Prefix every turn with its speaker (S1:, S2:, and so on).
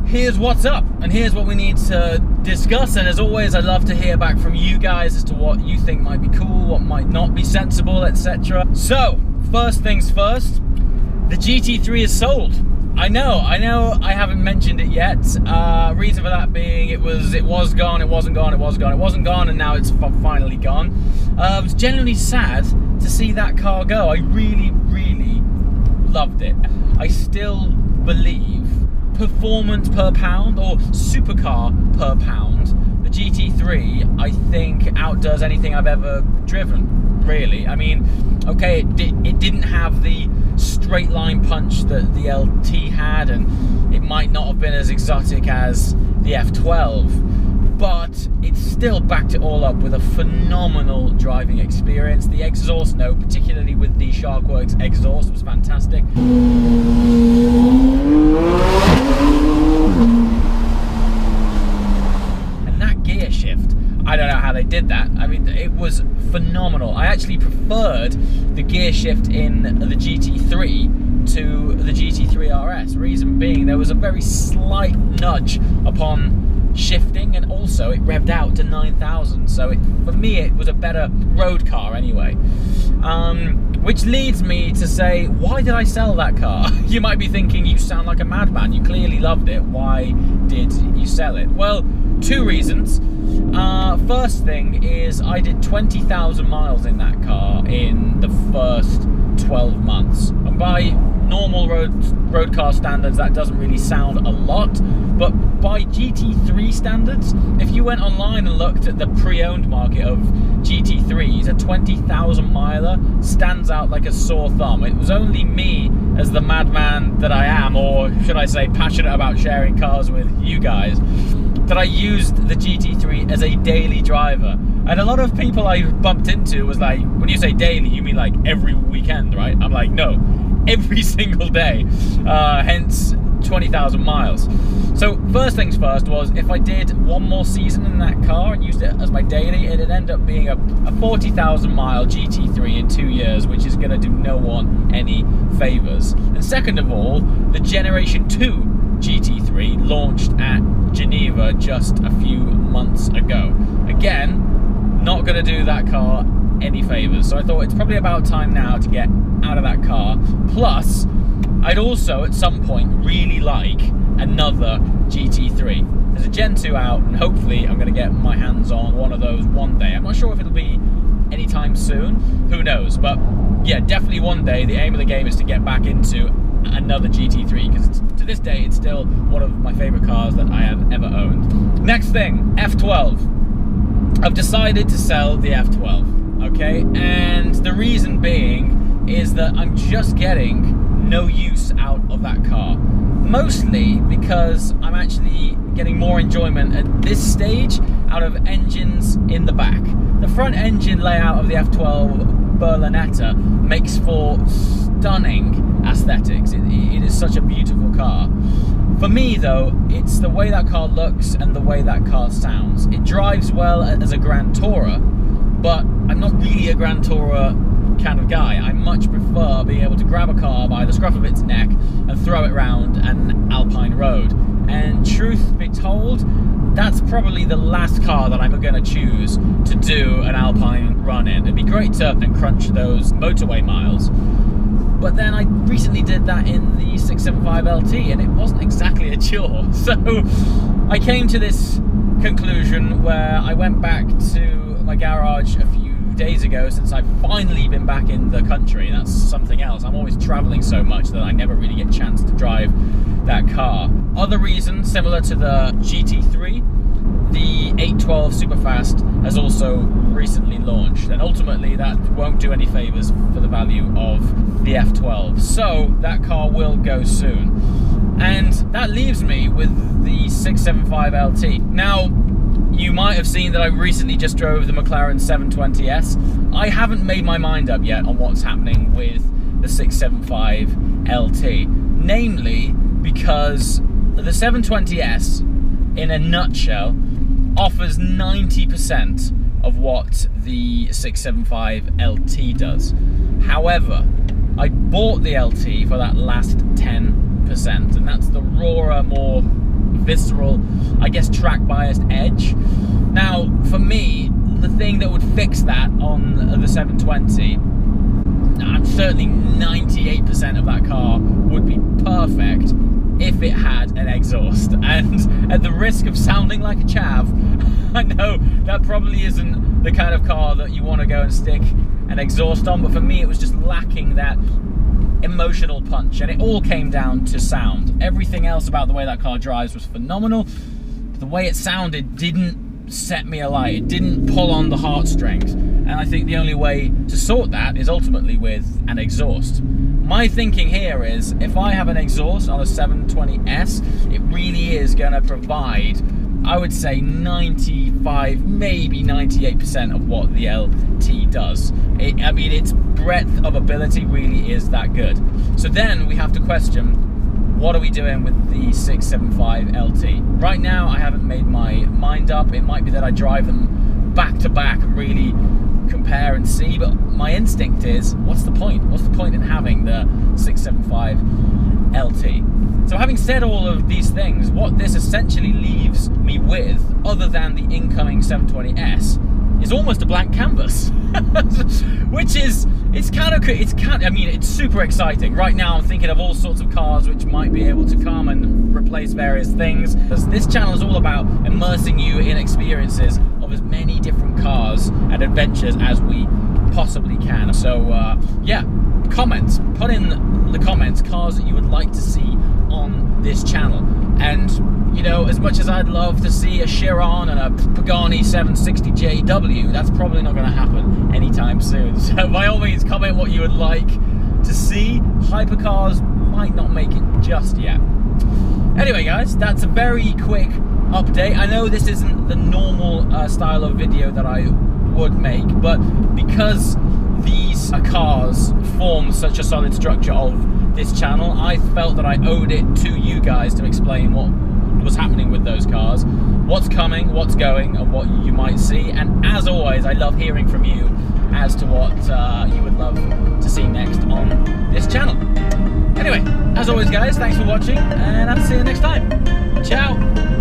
S1: here's what's up, and here's what we need to discuss. And as always, I'd love to hear back from you guys as to what you think might be cool, what might not be sensible, etc. So, first things first, the GT3 is sold. I know I haven't mentioned it yet. Reason for that being it was gone, it wasn't gone, and now it's finally gone. I was genuinely sad to see that car go. I really, really loved it. I still believe performance per pound, or supercar per pound, the GT3 I think outdoes anything I've ever driven, really. I mean, okay, it didn't have the straight line punch that the LT had, and it might not have been as exotic as the F12, but it still backed it all up with a phenomenal driving experience. The exhaust note, particularly with the Sharkworks exhaust, was fantastic. And that gear shift, I don't know how they did that. I mean, it was phenomenal. I actually preferred the gear shift in the GT3 to the GT3 RS. Reason being, there was a very slight nudge upon shifting, and also it revved out to 9,000. So for me, it was a better road car anyway. Which leads me to say, why did I sell that car? You might be thinking, you sound like a madman. You clearly loved it. Why did you sell it? Well, two reasons. First thing is I did 20,000 miles in that car in the first 12 months. And by normal road car standards, that doesn't really sound a lot, but by GT3 standards, if you went online and looked at the pre-owned market of GT3s, a 20,000 miler stands out like a sore thumb. It was only me, as the madman that I am, or should I say passionate about sharing cars with you guys, that I used the GT3 as a daily driver. And a lot of people I bumped into was like, when you say daily, you mean like every weekend, right? I'm like, no, every single day, hence 20,000 miles. So first things first was, if I did one more season in that car and used it as my daily, it'd end up being a 40,000 mile GT3 in 2 years, which is going to do no one any favors. And second of all, the Generation 2 GT3 launched at Geneva just a few months ago. Again, not going to do that car any favors. So I thought it's probably about time now to get out of that car. Plus, I'd also at some point really like another GT3. There's a Gen 2 out, and hopefully I'm going to get my hands on one of those one day. I'm not sure if it'll be anytime soon, who knows, but yeah, definitely one day. The aim of the game is to get back into another GT3, because to this day it's still one of my favorite cars that I have ever owned. Next thing, F12. I've decided to sell the F12, okay, and the reason being is that I'm just getting no use out of that car, mostly because I'm actually getting more enjoyment at this stage out of engines in the back. The front engine layout of the F12 Berlinetta makes for stunning aesthetics. It is such a beautiful car. For me though, it's the way that car looks and the way that car sounds. It drives well as a Grand Tourer, but I'm not really a Grand Tourer kind of guy. I much prefer being able to grab a car by the scruff of its neck and throw it around an alpine road. And truth be told, that's probably the last car that I'm going to choose to do an alpine run in. It'd be great to crunch those motorway miles, but then I recently did that in the 675 LT and it wasn't exactly a chore. So I came to this conclusion where I went back to my garage a few days ago, since I've finally been back in the country. That's something else. I'm always traveling so much that I never really get a chance to drive that car. Other reasons, similar to the GT3, the 812 Superfast has also recently launched, and ultimately that won't do any favors for the value of the F12. So that car will go soon. And that leaves me with the 675 LT. Now, you might have seen that I recently just drove the McLaren 720S. I haven't made my mind up yet on what's happening with the 675 LT. Namely, because the 720S, in a nutshell, offers 90% of what the 675 LT does. However, I bought the LT for that last 10%, and that's the rawer, more visceral, I guess, track-biased edge. Now, for me, the thing that would fix that on the 720, certainly 98% of that car would be perfect if it had an exhaust. And at the risk of sounding like a chav, I know that probably isn't the kind of car that you want to go and stick an exhaust on, but for me it was just lacking that emotional punch, and it all came down to sound. Everything else about the way that car drives was phenomenal, but the way it sounded didn't set me alight. It didn't pull on the heartstrings, and I think the only way to sort that is ultimately with an exhaust. My thinking here is, if I have an exhaust on a 720S, it really is going to provide, I would say, 95, maybe 98% of what the LT does. I mean, its breadth of ability really is that good. So then we have to question, what are we doing with the 675 LT? Right now, I haven't made my mind up. It might be that I drive them back to back and really compare and see, but my instinct is, what's the point? What's the point in having the 675 LT? So having said all of these things, what this essentially leaves me with, other than the incoming 720S, is almost a blank canvas. Which is, I mean, it's super exciting. Right now I'm thinking of all sorts of cars which might be able to come and replace various things. This channel is all about immersing you in experiences of as many different cars and adventures as we possibly can. So yeah, comments. Put in the comments cars that you would like to see on this channel. And you know, as much as I'd love to see a Chiron and a Pagani 760JW, that's probably not going to happen anytime soon. So by all means, comment what you would like to see. Hypercars might not make it just yet. Anyway guys, that's a very quick update. I know this isn't the normal style of video that I would make, but because these cars form such a solid structure of this channel, I felt that I owed it to you guys to explain what was happening with those cars, what's coming, what's going, and what you might see. And as always, I love hearing from you as to what you would love to see next on this channel. Anyway, as always guys, thanks for watching, and I'll see you next time. Ciao!